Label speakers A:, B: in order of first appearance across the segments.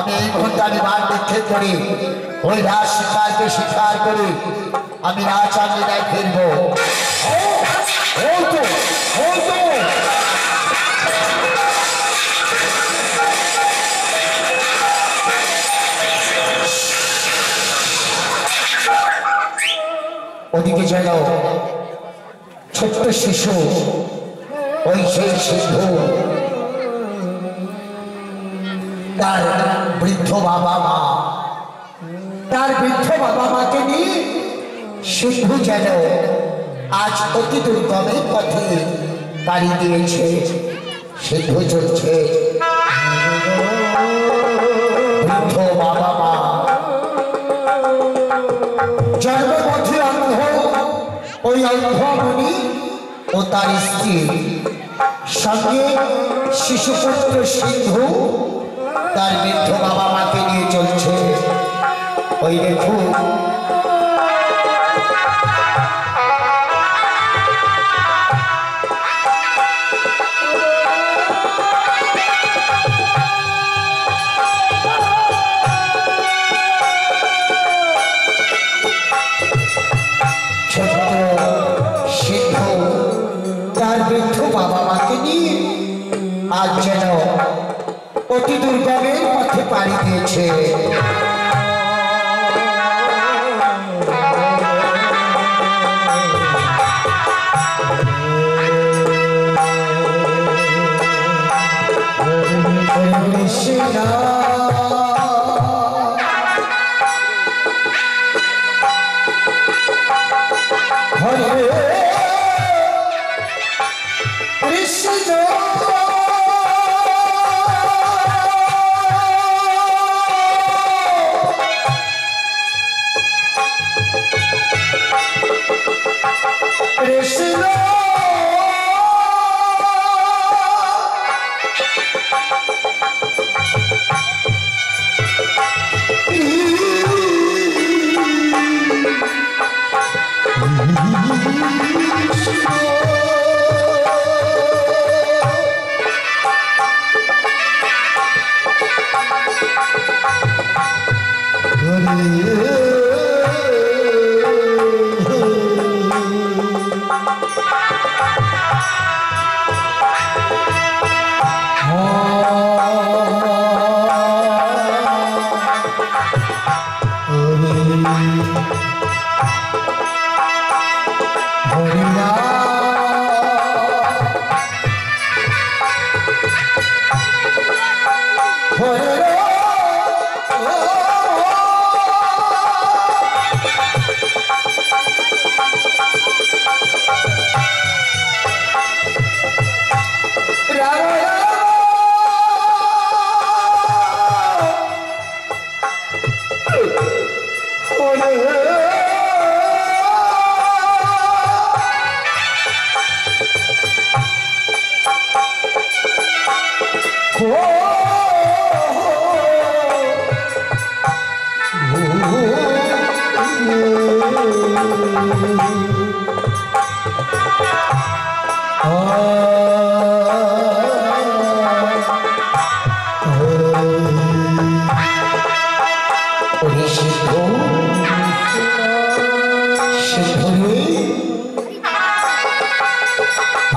A: আমি এই মুহূর্তে আমি মান নিক্ষেপ করি ওই রাজ শিকারকে শিকার করি আমি রাজচন্দ্রিকায় ফিরবো। ওদিকে যেন ছোট্ট শিশু ওই সেই সিন্ধু তার বৃদ্ধ বাবা মাকে নিয়ে সিন্ধু যেন আজ অতি দুর্গমের পথে পাড়ি দিয়েছে। সিন্ধু চলছে বৃদ্ধ বাবা মা জন্মপথে অন্ধ ওই অন্ধমণি ও তার স্ত্রী সঙ্গে শিশুপুত্র সিন্ধু তার বৃদ্ধ বাবা মাকে নিয়ে চলছে। ওই দেখুন আজ যেন অতি দুর্গমের পথে পাড়ি দিয়েছে।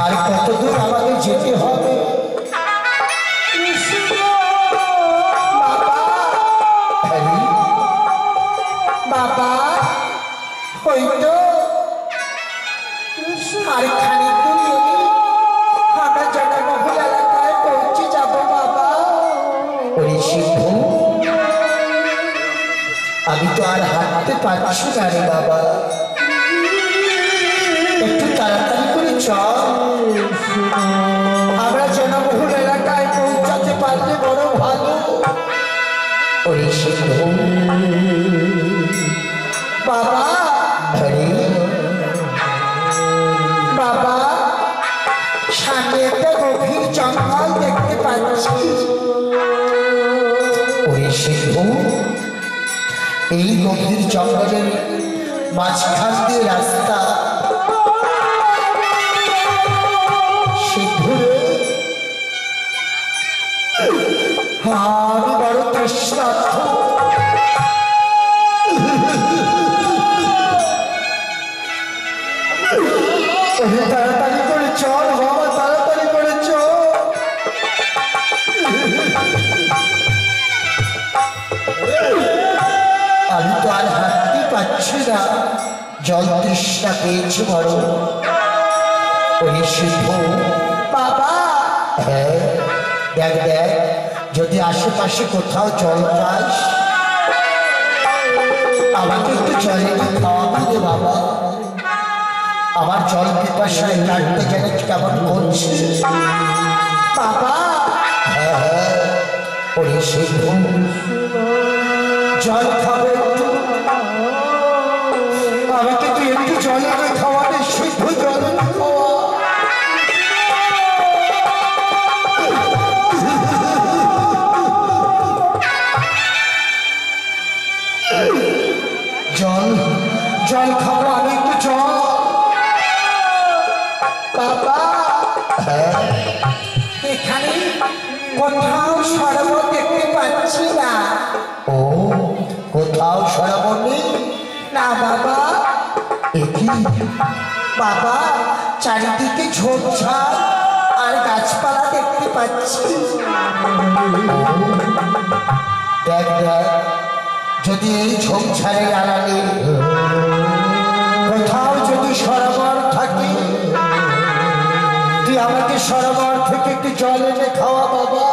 A: আর কতদূর আমাদের যেতে হবে? বাবা হইতো আর খানিক দূর আমরা জনবহুল এলাকায় পৌঁছে যাব বাবা। ওরে সিন্ধু আমি তো আর হাঁটতে পারছি না রে বাবা, একটু তাড়াতাড়ি করে চল, আমরা জনবহুল এলাকায় পৌঁছাতে পারলে বড় ভালো। ওরে সিন্ধু বাবা, বাবা সামনে একটা গভীর জঙ্গল দেখতে পাচ্ছি। ওরে সিন্ধু এই গভীর জঙ্গলের মাঝখান দিয়ে রাস্তা। সিন্ধু আমি বড় তৃষ্ণার্ত। তাড়াতাড়ি করে চল বাবা, তাড়াতাড়ি করে চল। আমি তো আর হাঁটতে পারছি না, জল তৃষ্ণা পেয়েছি বড়। ওই সিদ্ধ বাবা, হ্যাঁ দেখ দেখ, যদি আশেপাশে কোথাও জল পাস আমাকে একটু জলে খাওয়াবি রে বাবা। আমার জল পিপাসায় কাটতে যেন কেমন করছে বাবা। হ্যাঁ হ্যাঁ, ওই সিদ্ধ জল খাবে একটু, আমাকে তুই একটু জলে খাওয়া রে সিদ্ধ, জলে খাওয়া। জল জল খাবো আমি একটু জল বাবা। এখানে কোথাও সরোবর দেখতে পাচ্ছি না। ও কোথাও সরোবর নেই না বাবা। একি বাবা, চারিদিকে ঝোপঝাড় আর গাছপালা দেখতে পাচ্ছি। দেখ দেখ, যদি এই ঝোপঝাড়ের আড়ালে কোথাও যদি সরোবর থাকে, তুই আমাকে সরোবর থেকে একটু জল এনে খাওয়া বাবা।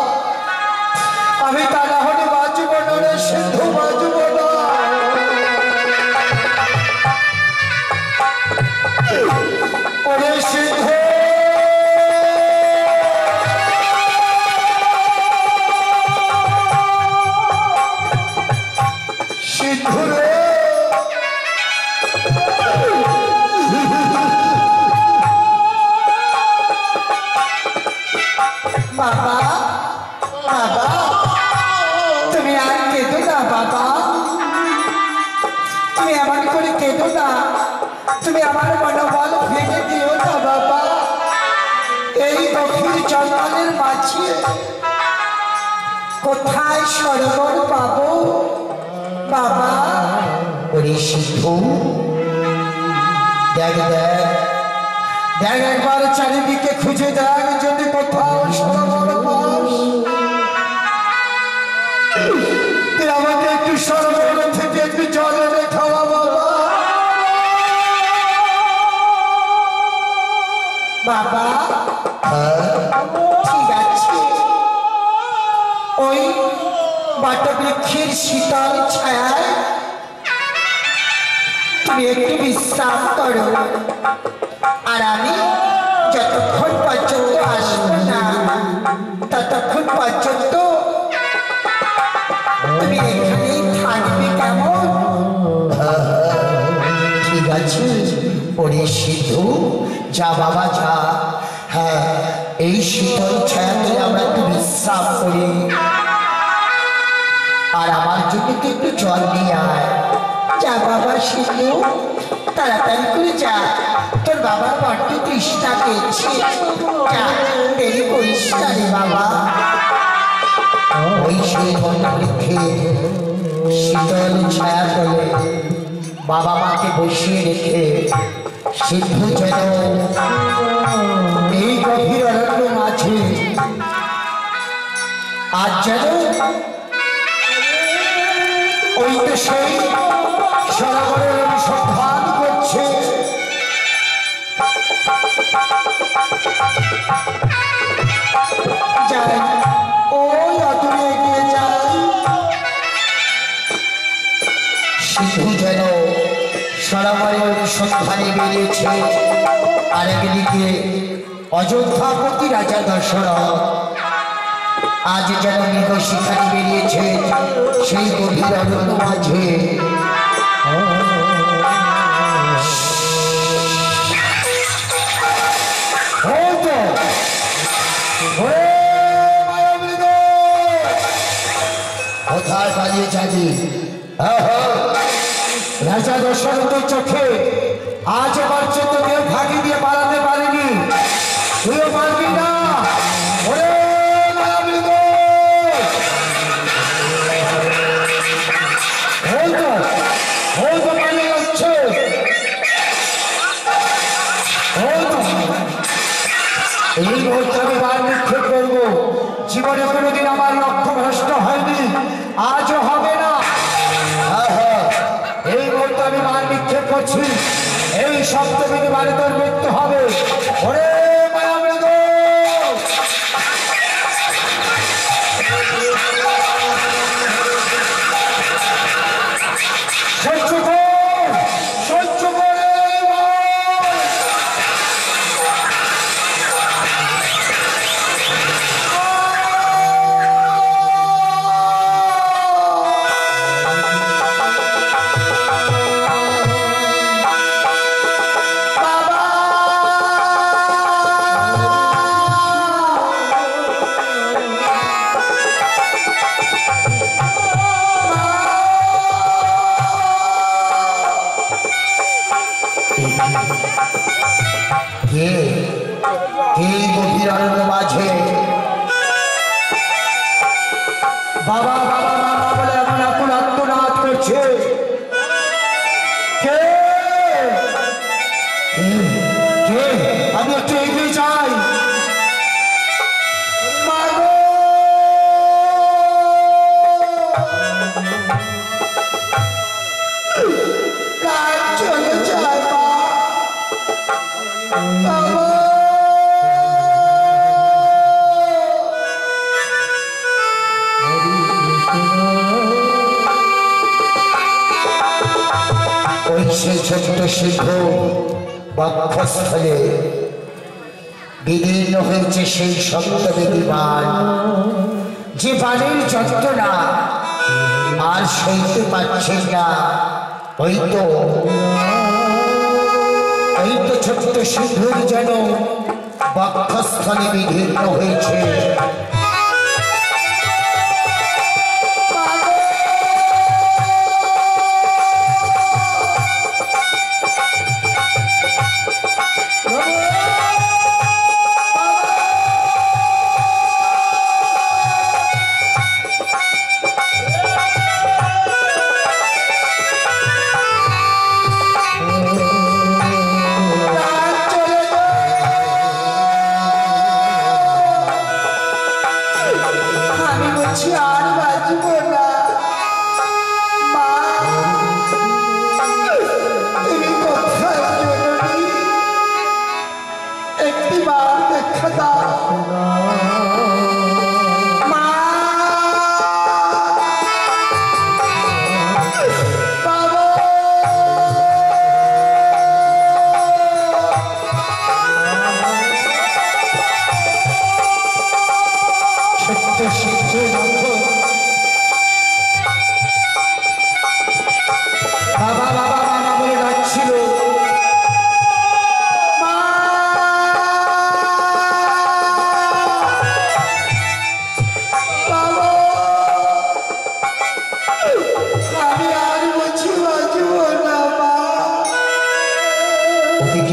A: আমি তা না হলে বাঁচব না রে সিদ্ধ, বাঁচব না। ওরে সিদ্ধ, সিদ্ধ রে বাবা, বাবা তুমি আর কেঁদো না বাবা, তুমি এমন করে কেঁদো না, তুমি আমার মনোবল ভেঙে দিও না বাবা। এই গভীর জঙ্গলের মাঝে কোথায় সরোবর পাবো বাবা? ওরে সিদ্ধ দেখ দেখ দেখ, একবার চারিদিকে খুঁজে দেখ, যদি কোথাও সরোবর পাস তুই আমাকে একটু সরোবর থেকে একটু জল এনে খাওয়া বাবা। বাবা ঠিক আছে, ওই বটবৃক্ষের শীতল ছায়ায় তুমি একটু বিশ্রাম করো, আর আমি যতক্ষণ পর্যন্ত আসবো না ততক্ষণ পর্যন্ত তুমি এখানেই থাকবে কেমন? ঠিক আছে ওরে সিদ্ধ, যা বাবা যা। হ্যাঁ, এই শীতল ছায়াতে আমরা একটু বিশ্রাম করি, আর আমার জন্য একটু জল নিয়ে আয়। যা বাবা সিদ্ধ, তাড়াতাড়ি করে যা, তোর বাবার বড্ড তৃষ্ণা পেয়েছে। যা, দেরি করিস না রে বাবা। ওই সেই বটবৃক্ষে শীতল ছায়া তলে বাবা মাকে বসিয়ে রেখে সিদ্ধ যেন এই গভীর অরণ্য মাঝে আজ যেন ওই তো সেই সরোবরের অনুসন্ধান করছে। যাই, ওই অদূরে এগিয়ে যাই। সিদ্ধ যেন সরোবরের অনুসন্ধানে বেরিয়েছে, আর একদিকে অযোধ্যাপতি রাজা দশরথ আজ যেন মৃগ শিকারে বেরিয়েছে সেই গভীর অরণ্য মাঝে। কোথায় পালিয়ে যাবি? রাজা দশরথের চোখে আজ পর্যন্ত কেউ ফাঁকি দিয়ে পালাতে পারেনি, তুইও পারবি না। ওরে মায়ামৃগ,
B: জীবনে কোনোদিন আমার লক্ষ্য ভ্রষ্ট হয়নি, আজও হবে না। এই মুহূর্তে আমি মান নিক্ষেপ করছি, এই সপ্তমী মানে তোর মৃত্যু হবে। ওরে মায়ামৃগ, সহ্য কর, সহ্য করে
A: এই গভীর অরণ্য মাঝে
B: বাবা বাবা বাবা বলে এমন আকুল আত্মনাদ করছে। কে কে? আমি একটু এগিয়ে যাই।
A: চলে যায় সেই ছোট্ট সিংহ বক্ষস্থলে বিদীর্ণ হয়েছে সেই সপ্তবেদী বাণ, যে বাণের যন্ত্রণা আর সইতে পারছেন না। ওই তো ছোট্ট সিংহর যেন বক্ষস্থলে বিদীর্ণ হয়েছে।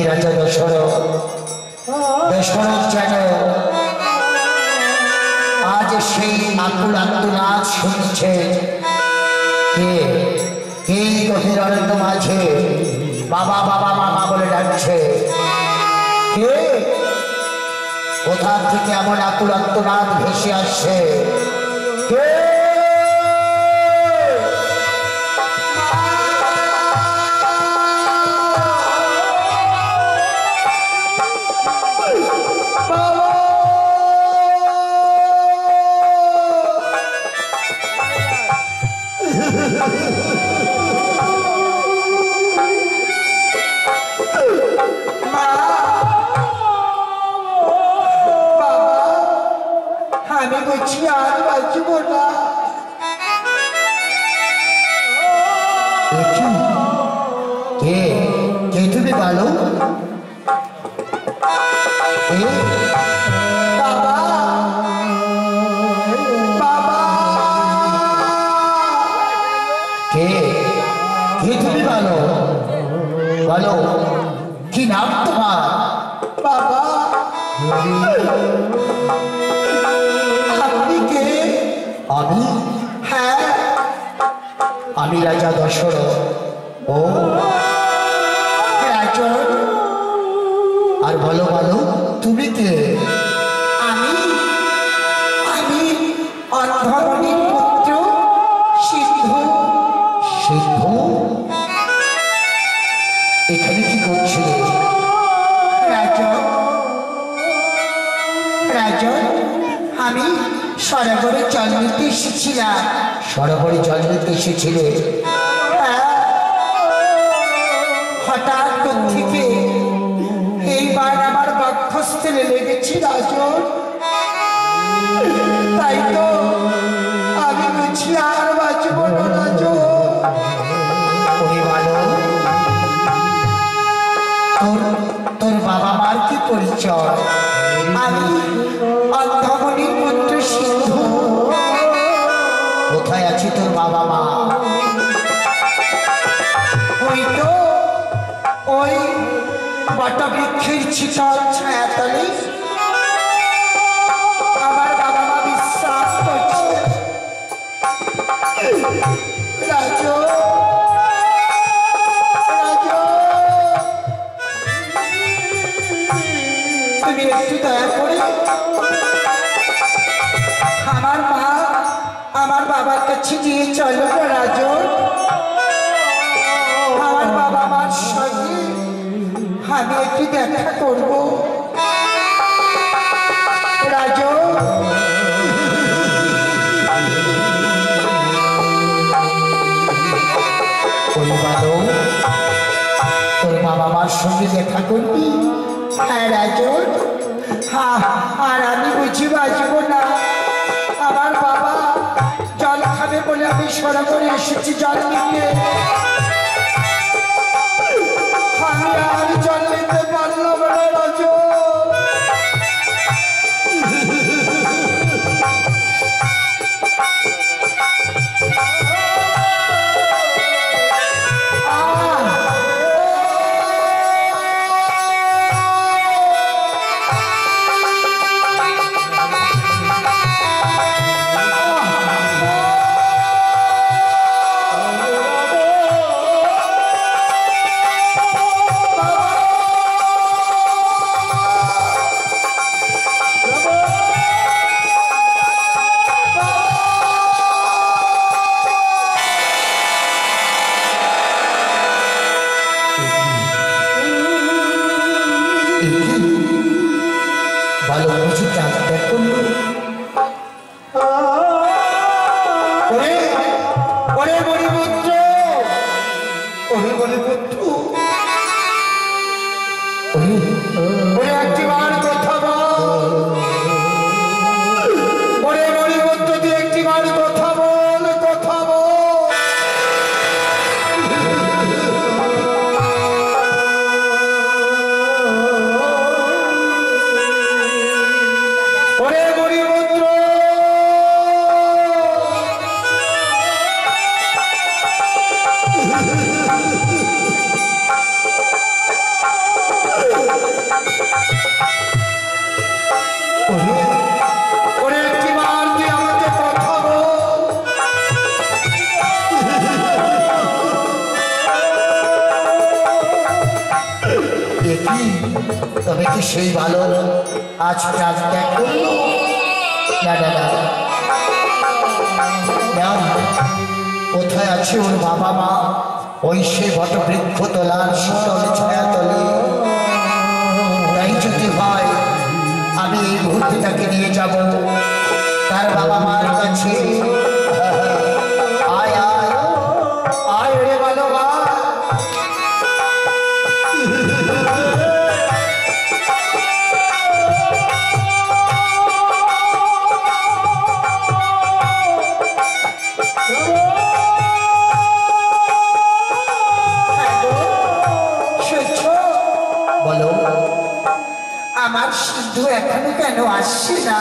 A: রাজা দশরথ যেন আজ সেই আকুল আত্মনাদ শুনছে। এই গভীর অরণ্য মাঝে বাবা বাবা মামা বলে ডাকছে। কে? কোথা থেকে এমন আকুল আত্মনাদ ভেসে আসছে? কে?
B: আমি বলছি আর বাঁচব না।
A: কে কে তুমি বলো?
B: বাবা বাবা
A: কে কে তুমি বলো? বলো কি নাম তোমার?
B: বাবা আপনি কে?
A: আমি?
B: হ্যাঁ
A: আমি রাজা দশরথ। ও
B: রাজন,
A: আর বলো বলো তুমি কে?
B: আমি আমি
A: অন্ধমণির পুত্র সিন্ধু। সিন্ধু এখানে কি করছিলে? রাজন, রাজন, আমি সরোবরে জল নিতে এসেছিলাম। সরোবরে জল নিতে এসেছিলে? হঠাৎ থেকে এইবার আমার বক্ষস্থলে লেগেছি রাজন, তাই তো আমি বুঝি আর বাঁচব না রাজন। তোর বাবা মার কি পরিচয়? আমি অন্ধমণির পুত্র সিন্ধু। কোথায় আছে তোর বাবা মা? ওই তো ওই বটবৃক্ষের শীতল ছায়াতলে আমার বাবা মা বিশ্রাম করছে। রাজু, তুমি একটু দয়া করে আমার বাবার কাছে নিয়ে চলো না রাজু। আমার বাবা মার সঙ্গে আমি একটু দেখা করব রাজু। তোর বাবা মার সঙ্গে দেখা করবি? হ্যাঁ রাজু, আর আমি বুঝি বাঁচবো না। আমার বাবা জল খাবে বলে আমি সরোবরে এসেছি জল নিতে। আমি আর জল নিতে পারলাম না রাজু। ভালো কিছু কাজ দেখুন। ওরে বলিপুত্র, ওরে বলিপুত্র, ওরে একটিবার কথা বল। ওরে বলিপুত্র, তুই একটিবার কথা বল, কথা বল। তবে কি সেই ভালো আজ কাজ ত্যাগ করল? কোথায় আছে ওর বাবা মা? ওই সে বটবৃক্ষ তোলার শীতল ছায়া তলে। তাই যদি হয় আমি এই মুহূর্তে তাকে নিয়ে যাব তার বাবা মার কাছে। আয় আয় আয় রে ভালো মা। বলো আমার সিন্ধু এখনো কেন আসছে না?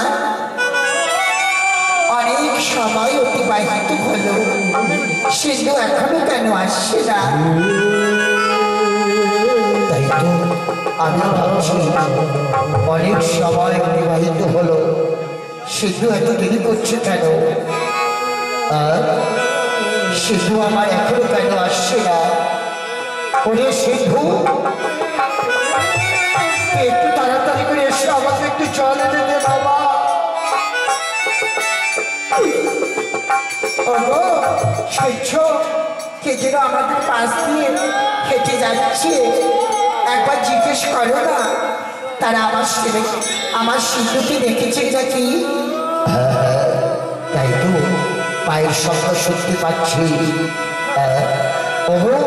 A: অনেক সময় অতিবাহিত হলো, সিন্ধু এখনো কেন আসছে না? তাই তো আমি ভাবছি অনেক সময় অতিবাহিত হলো, সিন্ধু এত দেরি করছে কেন? আর সিন্ধু আমার এখনো কেন আসছে না? ওরে সিন্ধু, একটু তাড়াতাড়ি করে এসে আমাকে একটু জল এনে দে বাবা। ওগো সহ্য কে যেন আমাদের পাশ দিয়ে হেঁটে যাচ্ছে, একবার জিজ্ঞেস করো না তারা আমার সিন্ধুকে দেখেছে নাকি। তাই তো পায়ের শব্দ শুনতে পাচ্ছি। ওগো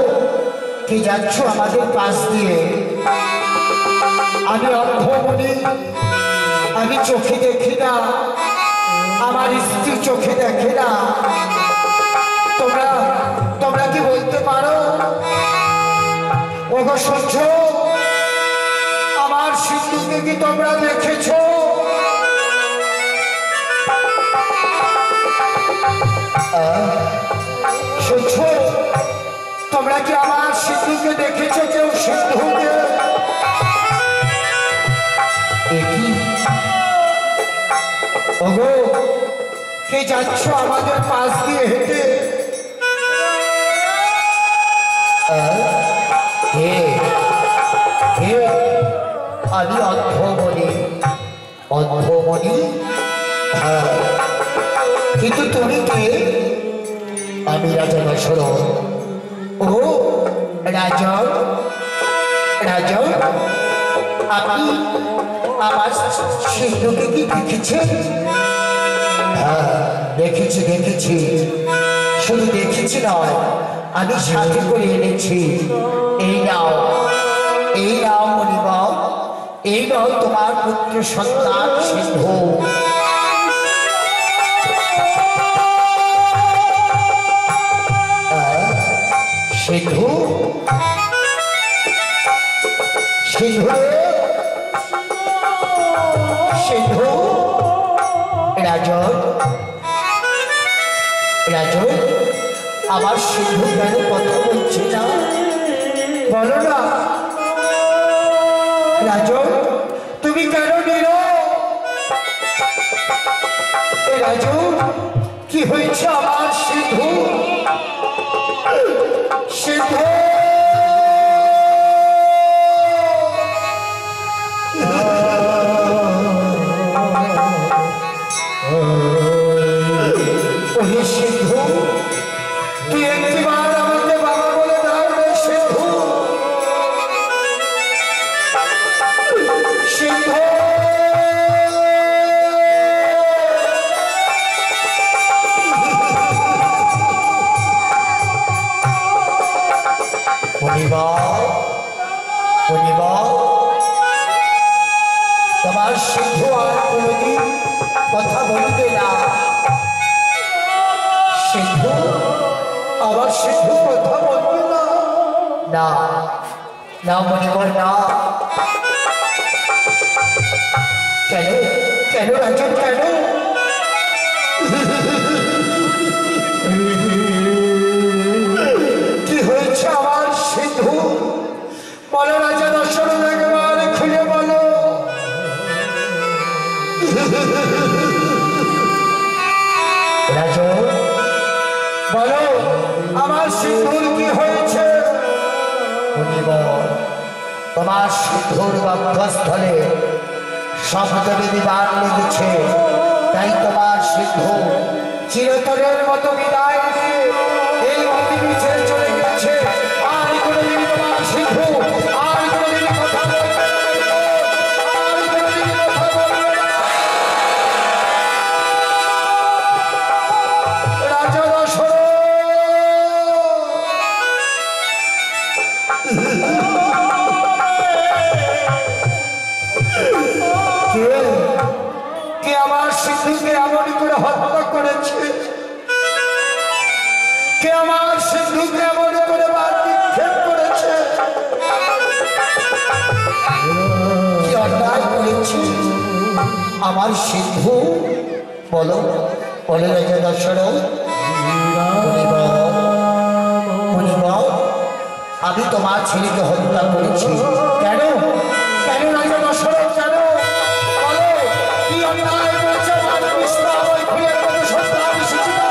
A: কে যাচ্ছ আমাদের পাশ দিয়ে?
B: আমি অন্ধমণি, আমি চোখে দেখি না, আমার স্ত্রী চোখে দেখে না। তোমরা তোমরা কি বলতে পারো? ওগো সহ্য, আমার সিন্ধুকে কি তোমরা দেখেছ? সহ্য, তোমরা কি আমার সিন্ধুকে দেখেছ? কেউ সিন্ধুকে? ওগো কে যাচ্ছ আমাদের পাশ দিয়ে হেঁটে?
A: আমি অন্ধমণি। অন্ধমণি? কিন্তু তুমি কে? আমি রাজা দশরথ। ও রাজন, রাজন আপনি আমার সিন্ধুকে কি দেখেছেন? হ্যাঁ দেখেছি দেখেছি, শুধু দেখেছি নয় আমি সাথে করে এনেছি। এই নাও, এই নাও মণিবর, এই নাও তোমার পুত্র সন্তান সিন্ধু। সিন্ধু, সিন্ধু, সিন্ধু। রাজন, রাজন আমার সিন্ধু কেন কথা বলছে না?
B: বলো না রাজন, তুমি কেন নিল? রাজন কি হয়েছে আমার সিন্ধু? সিন্ধু সিন্ধু, তুই একটিবার আমাকে বাবা বলে ডাকবে সিন্ধু। সিন্ধু
A: তোমার সিন্ধু আর কোনোদিন কথা বলবে না। সিন্ধু,
B: আবার সিন্ধু কথা বলবে না?
A: না না মণিবর না। কেন কেন রাজন কেন?
B: কি হয়েছে আমার সিন্ধু? বলো রাজা দশরথ, একেবারে খুলে বলো।
A: রাজন
B: বলো আমার সিন্ধুর কি হয়েছে?
A: তোমার সিন্ধুর বক্ষস্থলে শব্দবিধি বার লেগেছে, তাই তোমার সিন্ধু
B: চিরতরের মতো বিদায় দিয়ে এই পৃথিবী ছেড়ে চলে গেছে। আর কোনোদিন তোমার সিন্ধু আর কোনোদিন কথা বলবে না, আর কোনোদিন কথা বলবে না। রাজা দশরথ কে আমার সিন্ধুকে এমন করে হত্যা করেছে? কে আমার সিন্ধুকে এমন করে বার নিক্ষেপ করেছে?
A: কি অন্যায় করেছি আমার সিন্ধু? বলো বলে রাজা দশরথ। আমি তোমার ছেলেকে হত্যা করেছি।
B: কেন কেন রাজা দশরথ, কেন? বলো কি অন্যায় করেছে? আমার কৃষ্ণ আমার খুলের মতো সত্য আমি শিখি না।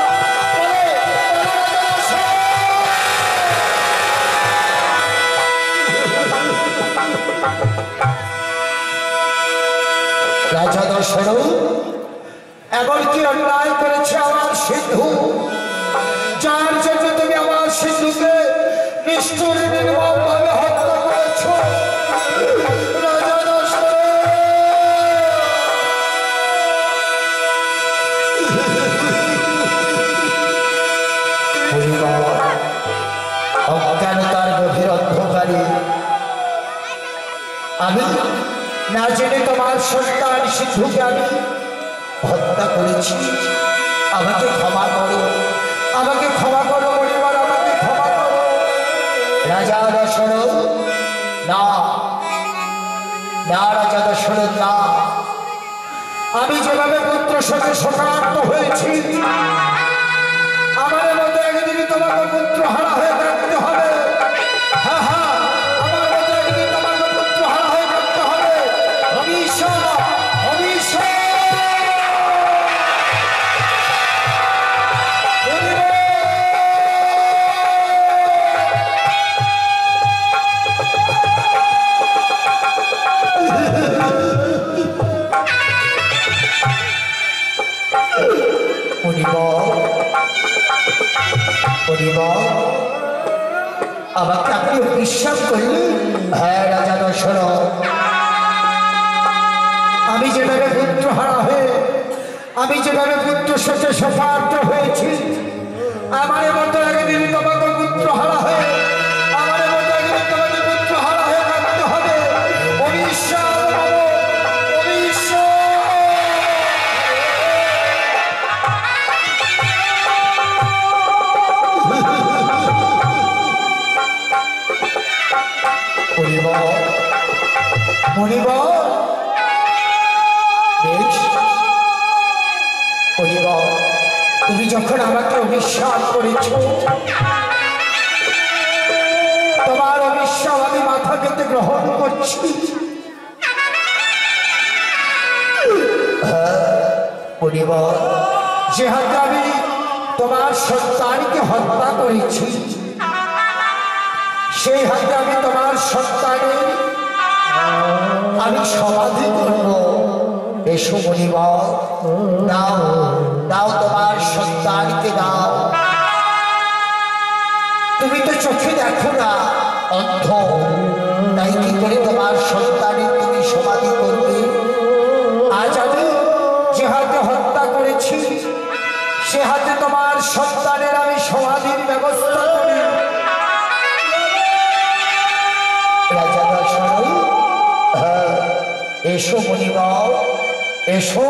A: রাজা দশরথ
B: এমন কি অন্যায় করেছে আমার সিন্ধু, যার জন্য তুমি আমার সিন্ধুকে নিষ্ঠুর নির্মমভাবে হত্যা করেছ? রাজা দশরথ,
A: অজ্ঞানতার গভীর অন্ধকারে আমি
B: না জেনে তোমার সন্তান সিন্ধুকে আমি
A: হত্যা করেছি। আমাকে ক্ষমা করো,
B: আমাকে ক্ষমা করো পরিবার, আমাকে ক্ষমা করো।
A: রাজা দশরথ। না না রাজা দশরথ, না।
B: আমি যেভাবে পুত্র শোকে শোকার্ত হয়েছি, আমার মতো একদিন তোমাকে পুত্র হারা হয়ে কাটতে হবে। হ্যাঁ হ্যাঁ, আমার মতো একদিন তোমাকে পুত্র হারা হয়ে কাটতে হবে। অভিশাপ, অভিশাপ।
A: আমাকে আপনি বিশ্বাস করলেন? হ্যাঁ রাজা দশরথ।
B: আমি যেভাবে পুত্র হারা হয়ে, আমি যেভাবে পুত্র শোকে শোকার্ত হয়েছি, আমার মতো একদিন তোমাকে পুত্র হারা হয়ে, আমার মতো একদিন তোমাকে পুত্র হারা হয়ে কাটতে হবে। অভিশাপ বাবু, অভিশাপ। মণিবর, তুমি যখন আমাকে অভিশাপ করেছ, তোমার অভিশাপ আমি মাথা পেতে গ্রহণ করছি। যে হাতে আমি তোমার সন্তানকে হত্যা করেছি, সেই হাতে আমি তোমার সন্তানের আমি সমাধি করব। এসো মণিবর, দাও দাও তোমার সন্তানকে দাও। তুমি তো চোখে দেখো না, অন্ধ, তাই কি করে তোমার সন্তানের তুমি সমাধি করবে? আজ আমি যে হাতে হত্যা করেছি, সে হাতে তোমার সন্তানের আমি সমাধির ব্যবস্থা করি।
A: রাজা দশরথ, এসো মণিবর, এসো।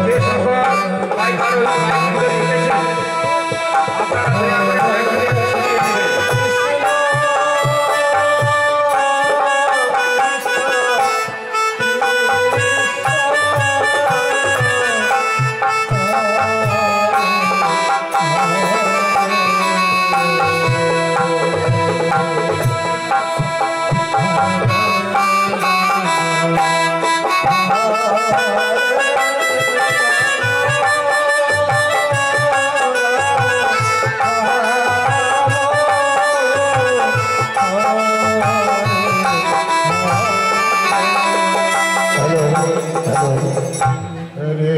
B: যে সকল ভাই ভাই
A: বলো।
B: রে